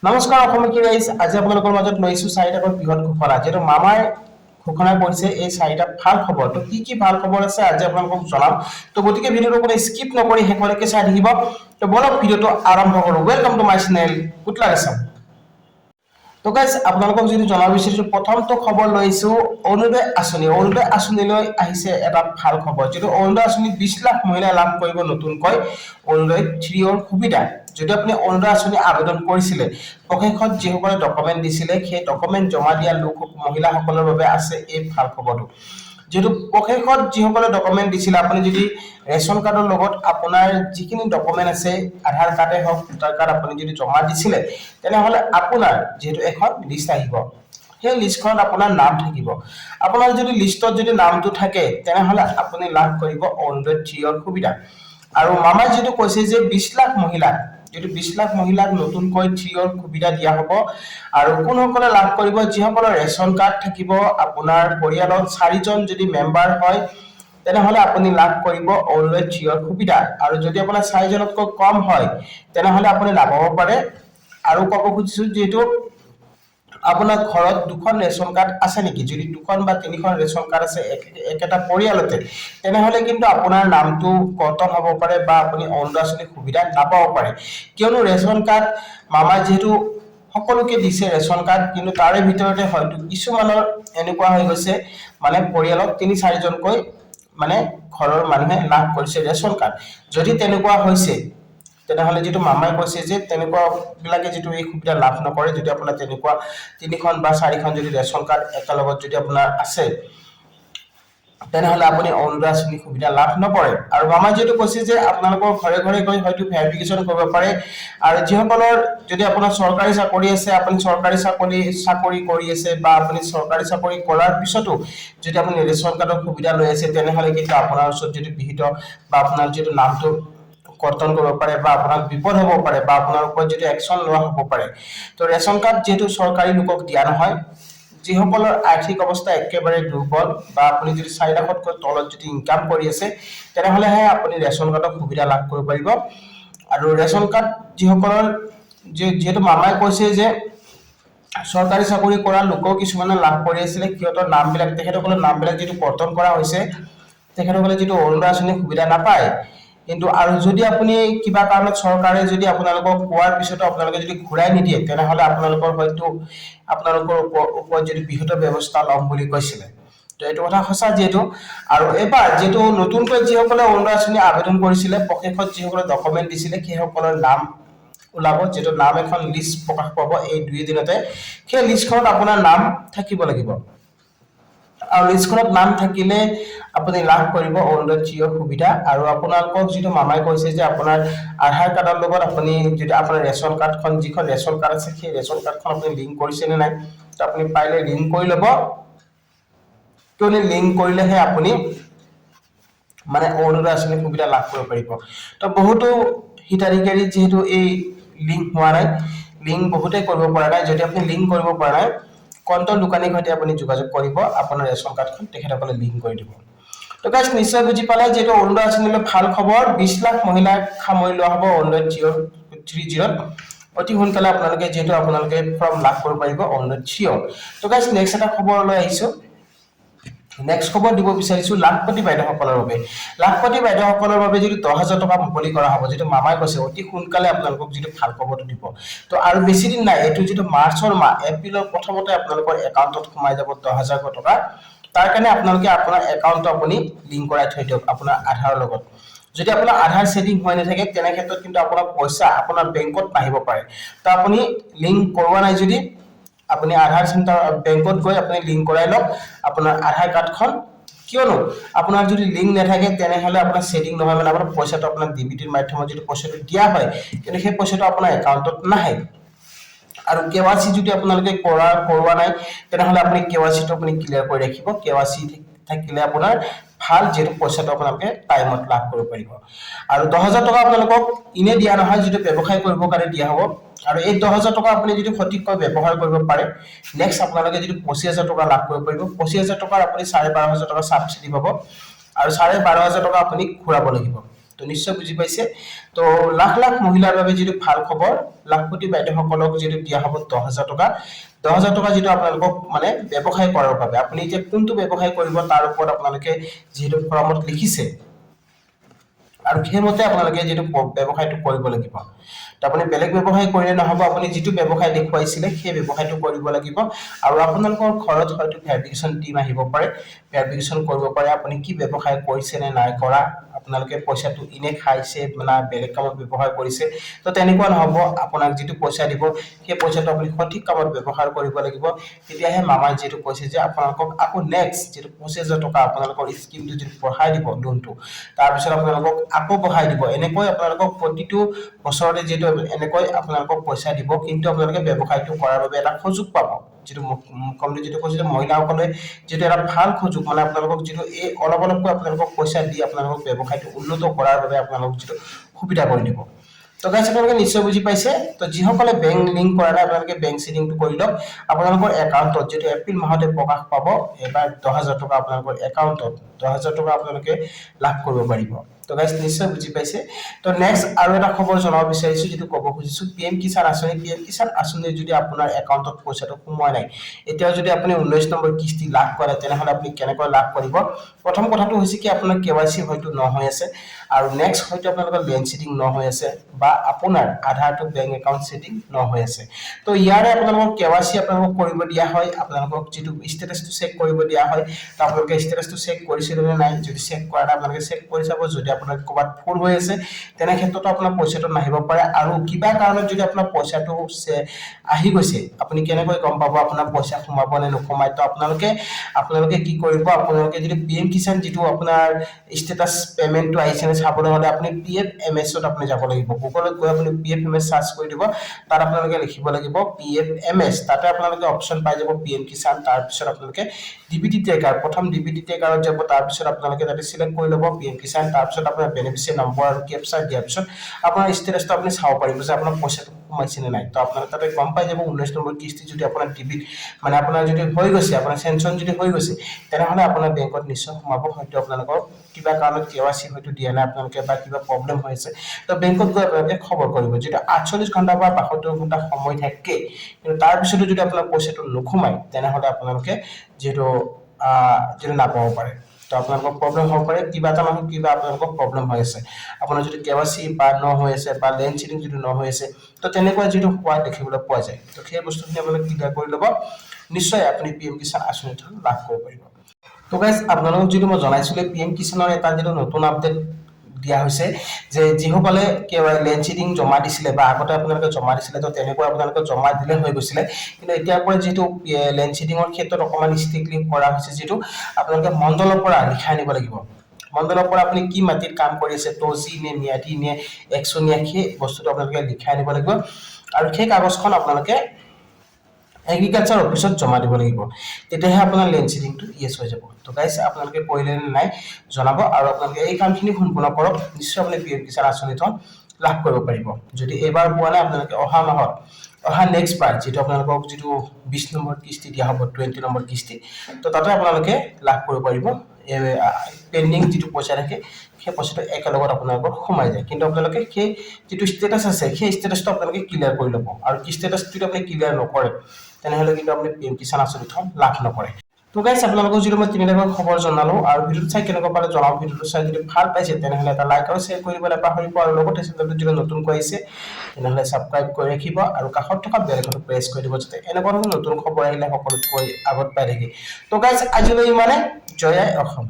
নমস্কাৰ অসমীয়া কি গাইছ আজি আপোনালোকৰ মাজত লৈছো চাৰিটাকৈ বৃহৎ ঘোষণা যেটো মামাৰ ঘোষণা কৰিছে এই চাৰিটা ভাল খবৰ তো কি ভাল খবৰ আছে আজি আপোনালোকক জনাম তো গতিকে ভিডিওটো কোনো স্কিপ নকৰি হেকলৈকে চাই থাকিব তো বলক ভিডিওটো আৰম্ভ কৰো welcome to my channel good luck Assam তো গাইস আপোনালোকক যদি জনাব বিচাৰিছো প্ৰথমটো খবৰ লৈছো অৰুণোদয় আঁচনিলৈ আহিছে এটা ভাল খবৰ যেটো অৰুণোদয় আঁচনি 20 লাখ মহিলা লাভ কৰিব নতুনকৈ অৰুণোদয় 3 ৰ সুবিধা যদি আপুনি অৰুণোদয় আঁচনি আবেদন কৰিছিলে প্ৰশাসনত যিসকলে ডকুমেন্ট দিছিলে সেই ডকুমেন্ট জমা দিয়া লোক মহিলাসকলৰ বাবে আছে এই ভাল খবৰটো যেটো প্ৰশাসনত যিসকলে ডকুমেন্ট দিছিলে আপুনি যদি ৰেশন কাৰ্ডৰ লগত আপোনাৰ যিখিনি ডকুমেন্ট আছে আধাৰ কাৰ্ডে হওক ভোটাৰ কাৰ্ড আপুনি যদি জমা দিছিলে তেনে হলে আপোনাৰ যেটো এখন লিষ্ট আহিব সেই লিষ্টখনত আপোনাৰ নাম থাকিব আপোনাৰ যদি লিষ্টত যদি নামটো থাকে তেনে হলে আপুনি লাভ কৰিব অৰুণোদয় 3 ৰ সুবিধা আৰু মামাই যেটো কৈছে যে 20 লাখ মহিলা যেটো 20 লাখ মহিলাক নতুনকৈ 3 ৰ সুবিধা দিয়া হ'ব আৰু কোনসকলে লাভ কৰিব যিসকলৰ ৰেশন কাৰ্ড থাকিব আপোনাৰ পৰিয়ালত 4 জন যদি মেম্বাৰ হয় তেনে হলে আপুনি লাভ কৰিব অৰুণোদয় 3 ৰ সুবিধা আৰু যদি আপোনাৰ 4 জনতকৈ কম হয় তেনে হলে আপুনি লাভ হ'ব পাৰে আৰু ক'ব খুজিছো যেটো আপোনাৰ ঘৰত দুখন ৰেশন কাৰ্ড আছে নেকি যদি দুখন বা তিনিখন ৰেশন কাৰ্ড আছে একেটা পৰিয়ালতে তেনে হলে কিন্তু আপোনাৰ নামটো কৰ্তন হ'ব পাৰে বা আপুনি অৰুণোদয় আঁচনিৰ সুবিধা নাপাব পাৰে কিয়নো ৰেশন কাৰ্ড মামা যেটো সকলোকে দিছে ৰেশন কাৰ্ড কিন্তু তাৰে ভিতৰতে হয়তো কিছুমানৰ এনেকুৱা হৈ গৈছে মানে পৰিয়ালত 3-4 জনকৈ মানে ঘৰৰ মানুহে লাভ কৰিছে ৰেশন কাৰ্ড যদি তেনেকুৱা হৈছে তেনে হলে যেটো মামাই কৈছে যে তেনেকুৱা বিলাকে যেটো এই সুবিধা লাভ নকৰে যদি আপোনাৰ তেনেকুৱা 3খন বা 4খন যদি ৰেশন কাৰ্ড একেলগত যদি আপোনাৰ আছে তেনে হলে আপুনি অৰুণোদয় আঁচনিৰ সুবিধা লাভ নকৰে আৰু মামাই যেটো কৈছে যে আপোনালোকৰ ঘৰে ঘৰে গৈ হয়তো ভেৰিফিকেশন কৰিব পাৰে আৰু যিসকলৰ যদি আপোনাৰ চৰকাৰী চাকৰি আছে আপুনি চৰকাৰী চাকৰি কৰি আছে বা আপুনি চৰকাৰী চাকৰি কৰাৰ পিছতো যদি আপুনি ৰেশন কাৰ্ডৰ সুবিধা লৈ আছে তেনে হলে কিন্তু আপোনাৰ ওচৰত যদি বিহিত বা আপোনাৰ যেটো নামটো কৰ্তন কৰিব পাৰে বা আপোনাৰ বিপদ হ'ব পাৰে বা আপোনাৰ ওপৰত যেটো একচন লোৱা হ'ব পাৰে তো ৰেশন কাৰ্ড যেটো চৰকাৰী লোকক দিয়া নহয় যিসকলৰ আৰ্থিক অৱস্থা একেবাৰে দুৰ্বল বা আপুনি যদি 4 লাখতকৈ তলত যদি ইনকাম কৰি আছে তেনে হলে হে আপুনি ৰেশন কাৰ্ডৰ সুবিধা লাভ কৰিব পাৰিব আৰু ৰেশন কাৰ্ড যিসকলৰ যেটো মামাই কৈছে যে চৰকাৰী চাকৰি কৰা লোকক কিছুমানে লাভ কৰি আছিল কিয়তৰ নামবিলাক তেখেতসকলৰ নামবিলাক যেটো কৰ্তন কৰা হৈছে তেখেতসকলে যেটো অৰুণোদয় আঁচনিৰ সুবিধা নাপায় কিন্তু আৰু যদি আপুনি কিবা কাৰণত চৰকাৰে যদি আপোনালোকক কোৱাৰ পিছত আপোনালোকে যদি ঘুৰাই নিদিয়ে তেনে হলে আপোনালোকৰ হয়তো আপোনালোকৰ ওপৰত যদি বিহিত ব্যৱস্থা লম বুলি কৈছিলে তো এটো কথা হসা যেটো আৰু এবাৰ যেটো নতুনকৈ যিসকলে অৰুণোদয় আঁচনি আবেদন কৰিছিলে প্ৰশাসনত যিসকলে ডকুমেন্ট দিছিলে সেইসকলৰ নাম ওলাব যেটো নাম এখন লিষ্ট প্ৰকাশ পাব এই 2 দিনতে সেই লিষ্টখনত আপোনাৰ নাম থাকিব লাগিব আৰু লিষ্টখনত নাম থাকিলে আপুনি লাভ কৰিব অৰুণোদয় 3 ৰ সুবিধা আৰু আপোনালোকক যেটো মামাই কৈছে যে আপোনাৰ আধাৰ কাৰ্ডৰ লগত আপুনি যেটো আপোনাৰ ৰেশন কাৰ্ডখন যিখন ৰেশন কাৰ্ড আছে সেই ৰেশন কাৰ্ডখন আপুনি লিংক কৰিছে নে নাই তো আপুনি পাইলে লিংক কৰি ল'ব কিয়নো লিংক কৰিলেহে আপুনি মানে অৰুণোদয় আঁচনিৰ সুবিধা লাভ কৰিব পাৰিব তো বহুতো হিতাধিকাৰী যেহেতু এই লিংক হোৱা নাই লিংক বহুতে কৰিব পৰা নাই যদি আপুনি লিংক কৰিব পৰা নাই কণ্টন দোকানীৰ সৈতে আপুনি যোগাযোগ কৰিব আপোনাৰ ৰেশন কাৰ্ডখন তেখেতসকলে লিংক কৰি দিব তো গাইস নিশ্চয় বুজি পালে যেটো অৰুণোদয় আঁচনিলৈ ভাল খবৰ 20 লাখ মহিলাক সামৰি লোৱা হ'ব অৰুণোদয় 3 অতি সোনকালে আপোনালোকে যেটো আপোনালোকে ফৰ্ম লাভ কৰিব পাৰিব অৰুণোদয় 3 তো গাইস নেক্সট এটা খবৰ লৈ আহিছো নেক্সট খবৰ দিব বিচাৰিছো লাখপতি বাইদেউসকলৰ বাবে যদি 10000 টকা মুকলি কৰা হ'ব যেটো মামাই কৈছে অতি সোনকালে আপোনালোকক যেটো ভাল খবৰটো দিব তো আৰু বেছি দিন নাই এটো যেটো মাৰ্চৰ মাহ এপ্ৰিলৰ প্ৰথমতে আপোনালোকৰ একাউণ্টত সোমাই যাব 10000 টকা তাৰ কাৰণে আপোনালোকে আপোনাৰ একাউণ্টটো আপুনি লিংক কৰাই থৈ দিয়ক আপোনাৰ আধাৰৰ লগত যদি আপোনাৰ আধাৰ সেটিং হৈ নাথাকে তেনে ক্ষেত্ৰত কিন্তু আপোনাৰ পইচা আপোনাৰ বেংকত নাহিব পাৰে তো আপুনি লিংক কৰোৱা নাই যদি আপুনি আধাৰ চেণ্টাৰ বেংকত গৈ আপুনি লিংক কৰাই লওক আপোনাৰ আধাৰ কাৰ্ডখন কিয়নো আপোনাৰ যদি লিংক নাথাকে তেনে হলে আপোনাৰ সেটিং নহয় মানে আপোনাৰ পইচাটো আপোনাৰ ডিবিটিৰ মাধ্যমত যদি পইচাটো দিয়া হয় কিন্তু সেই পইচাটো আপোনাৰ একাউণ্টত নাহে আৰু কেৱাইসি যদি আপোনালোকে কৰোৱা নাই তেনে হলে আপুনি কেৱাইসিটো আপুনি ক্লিয়াৰ কৰি ৰাখিব কেৱাইসি থাকিলে আপোনাৰ ভাল যেটো পইচাটো আপোনালোকে টাইমত লাভ কৰিব পাৰিব আৰু 10000 টকা আপোনালোকক ইনে দিয়া নহয় যেটো ব্যৱসায় কৰিবৰ কাৰণে দিয়া হ'ব আৰু এই 10000 টকা আপুনি যদি সঠিককৈ ব্যৱহাৰ কৰিব পাৰে নেক্সট আপোনালোকে যদি 25000 টকা লাভ কৰিব পাৰিব 25000 টকাৰ আপুনি 12500 টকা সাবসিডি পাব আৰু 12500 টকা আপুনি ঘূৰাব লাগিব তো নিশ্চয় বুজি পাইছে তো লাখ লাখ মহিলাৰ বাবে যেটো ভাল খবৰ লাখপতি বাইদেউসকলক যেটো দিয়া হ'ব 10,000 টকা 10,000 টকা যেটো আপোনালোকক মানে ব্যৱসায় কৰাৰ বাবে আপুনি যে কোনটো ব্যৱসায় কৰিব তাৰ ওপৰত আপোনালোকে যেটো ফৰ্মত লিখিছে আৰু সেইমতে আপোনালোকে যেটো ব্যৱসায়টো কৰিব লাগিব তো আপুনি বেলেগ ব্যৱসায় কৰিলে নহব আপুনি যেটো ব্যৱসায় দেখুৱাইছিলে সেই ব্যৱসায়টো কৰিব লাগিব আৰু আপোনালোকৰ ঘৰত হয়তো ভেৰিফিকেশন টিম আহিব পাৰে ভেৰিফিকেশন কৰিব পাৰে আপুনি কি ব্যৱসায় কৰিছে নে নাই কৰা আপোনালোকে পইচাটো ইনে খাইছে না বেলেগ কামত ব্যৱহাৰ কৰিছে তো তেনেকুৱা নহব আপোনাক যেটো পইচা দিব সেই পইচাটো আপুনি সঠিক কামত ব্যৱহাৰ কৰিব লাগিব তেতিয়াহে মামাই যেটো কৈছে যে আপোনালোকক আকৌ নেক্সট যেটো 25,000 টকা আপোনালোকৰ স্কিমটো যেটো বঢ়াই দিব লোনটো তাৰ পিছত আপোনালোকক আকৌ বঢ়াই দিব এনেকৈ আপোনালোকক প্ৰতিটো বছৰতে যেটো এনেকৈ আপোনালোকক পইচা দিব কিন্তু আপোনালোকে ব্যৱসায়টো কৰাৰ বাবে এটা সুযোগ পাব যেটো কমলি যেটো কৈছে মহিলাসকলে যেটো এটা ভাল সুযোগ মানে আপোনালোকক যেটো এই অলপ অলপকৈ আপোনালোকক পইচা দি আপোনালোকক ব্যৱসায়টো উন্নত কৰাৰ বাবে আপোনালোকক যেটো সুবিধা কৰি দিব তো গাইস আপোনালোকে নিশ্চয় বুজি পাইছে তো যিসকলে বেংক লিংক কৰা নাই আপোনালোকে বেংক সেটিংটো কৰি লওক আপোনালোকৰ একাউণ্টত যেটো এপ্ৰিল মাহতে প্ৰকাশ পাব এবাৰ 10,000 টকা আপোনালোকৰ একাউণ্টত 10,000 টকা আপোনালোকে লাভ কৰিব পাৰিব তো গাইস নিশ্চয় বুজি পাইছে তো নেক্সট আৰু এটা খবৰ জনাব বিচাৰিছো যেটো ক'ব খুজিছো পিএম কিষাণ আঁচনি যদি আপোনাৰ একাউণ্টত পইচাটো সোমোৱা নাই এতিয়া যদি আপুনি 19 নম্বৰ কিস্তি লাভ কৰে তেনেহলে আপুনি কেনেকৈ লাভ কৰিব প্ৰথম কথাটো হৈছে কি আপোনাৰ কেৱাইসি হয়তো ন হৈ আছে আৰু নেক্সট হয়তো আপোনালোকৰ বেংক সেটিং ন হৈ আছে বা আপোনাৰ আধাৰটো বেংক একাউণ্ট সেটিং ন হৈ আছে তো ইয়াৰে আপোনালোকক কেৱাইসি আপোনালোকক কৰিব দিয়া হয় আপোনালোকক যেটো ষ্টেটাসটো চেক কৰিব দিয়া হয় তো আপোনালোকে ষ্টেটাসটো চেক কৰিছিল নে নাই যদি চেক কৰা নাই আপোনালোকে চেক কৰি চাব যদি আপোনাৰ ক'বাত ভুল হৈ আছে তেনে ক্ষেত্ৰতো আপোনাৰ পইচাটো নাহিব পাৰে আৰু কিবা কাৰণত যদি আপোনাৰ পইচাটো আহি গৈছে আপুনি কেনেকৈ গম পাব আপোনাৰ পইচা সোমাব নে নোসোমায় তো আপোনালোকে কি কৰিব আপোনালোকে যদি পিএম কিষাণ যেটো আপোনাৰ ষ্টেটাস পেমেন্টটো আহিছে নে চাবলৈ হলে আপুনি পিএফএমএস ত আপুনি যাব লাগিব গুগলত গৈ আপুনি পিএফএমএস সাৰ্চ কৰি দিব তাত আপোনালোকে লিখিব লাগিব পিএফএমএস তাতে আপোনালোকে অপচন পাই যাব পিএম কিষাণ তাৰ পিছত আপোনালোকে ডিবিটি টেকাৰ প্ৰথম ডিবিটি টেকাৰত যাব তাৰ পিছত আপোনালোকে তাতে সিলেক্ট কৰি লব পিএম কিষাণ তাৰ পিছত আপোনাৰ বেনিফিচিয়াৰি নম্বৰ আৰু কেপচা দিয়াৰ পিছত আপোনাৰ ষ্টেটাসটো আপুনি চাব পাৰিব যে আপোনাৰ পইচাটো সোমাইছে নে নাই তো আপোনালোকে তাতে গম পাই যাব 19 নম্বৰ কিস্তি যদি আপোনাৰ ডিবিট মানে আপোনাৰ যদি হৈ গৈছে আপোনাৰ সেনচন যদি হৈ গৈছে তেনেহলে আপোনাৰ বেংকত নিশ্চয় সোমাব হয়তো আপোনালোকৰ কিবা কাৰণত কেৱাইসি হয়তো দিয়া নাই আপোনালোকে বা কিবা প্ৰবলেম হৈছে তো বেংকত গৈ আপোনালোকে খবৰ কৰিব যেটা 48 ঘণ্টা বা 72 ঘণ্টা সময় থাকে কিন্তু তাৰ পিছতো যদি আপোনাৰ পইচাটো নোসোমায় তেনেহলে আপোনালোকে যেটো নাপাব পাৰে তো আপোনালোকৰ প্ৰবলেম হ'ব পাৰে কিবা এটা নহয় কিবা আপোনালোকৰ প্ৰবলেম হৈ আছে আপোনাৰ যদি কেৱাইসি বা ন হৈ আছে বা লেন চিটিং যদি ন হৈ আছে তো তেনেকুৱা যেটো হোৱা দেখিবলৈ পোৱা যায় তো সেই বস্তুখিনি আপোনালোকে ক্লিয়াৰ কৰি ল'ব নিশ্চয় আপুনি পিএম কিষাণ আঁচনিটো লাভ কৰিব পাৰিব তো গাইস আপোনালোকক যদি মই জনাইছিলে পিএম কিষাণৰ এটা যেটো নতুন আপডেট দিয়া হৈছে যে যিসকলে লেন চিটিং জমা দিছিলে বা আগতে আপোনালোকে জমা দিছিলে তো তেনেকুৱা আপোনালোকে জমা দিলে হৈ গৈছিলে কিন্তু এতিয়া পৰা যেটো লেন চিটিংৰ ক্ষেত্ৰত অকমান ষ্ট্ৰিক্টলি কৰা হৈছে যেটো আপোনালোকে মণ্ডলৰ পৰা লিখাই আনিব লাগিব মণ্ডলৰ পৰা আপুনি কি মাটিত কাম কৰি আছে তজি নে মিয়াটি নে একচনিয়া সেই বস্তুটো আপোনালোকে লিখাই আনিব লাগিব আৰু সেই কাগজখন আপোনালোকে এগ্ৰিকালচাৰ অফিসত জমা দিব লাগিব তেতিয়াহে আপোনাৰ লেন চিটিংটো ইয়েস হৈ যাব তো গাইস আপোনালোকে কৰিলে নাই জনাব আৰু আপোনালোকে এই কামখিনি সম্পূৰ্ণ কৰক নিশ্চয় আপুনি পিএম কিষাণ আঁচনিটো লাভ কৰিব পাৰিব যদি এবাৰ পোৱা নাই আপোনালোকে অহা নেক্সট বাৰ যেটো আপোনালোকক যেটো 20 নম্বৰ কিস্তি দিয়া হ'ব 20 নম্বৰ কিস্তি তো তাতে আপোনালোকে লাভ কৰিব পাৰিব পেন্ডিং যেটো পইচা থাকে সেই পইচাটো একেলগত আপোনালোকৰ সোমাই যায় কিন্তু আপোনালোকে সেই যেটো ষ্টেটাস আছে সেই ষ্টেটাসটো আপোনালোকে ক্লিয়াৰ কৰি ল'ব আৰু কি ষ্টেটাসটো আপুনি ক্লিয়াৰ নকৰে তেনেহলে কিন্তু আপুনি পিএম কিষাণ আঁচনিটো লাভ নকৰে তো গাইস আপোনালোকক যদি মই তিনিটাকৈ খবৰ জনালো আৰু ভিডিওটো চাই কেনেকুৱা পালে জনাব ভিডিওটো চাই যদি ভাল পাইছে তেনেহলে এটা লাইক আৰু শ্বেয়াৰ কৰিবলৈ পাহৰিব আৰু লগতে চেনেলটো যদি নতুনকৈ আহিছে তেনেহলে সাবস্ক্ৰাইব কৰি ৰাখিব আৰু কাষত থকা বেল আইকনটো প্ৰেছ কৰি দিব যাতে এনেকুৱা নতুন খবৰ আহিলে সকলোতকৈ আগত পাই থাকে তো গাইস আজিলৈ ইমানে জয় অসম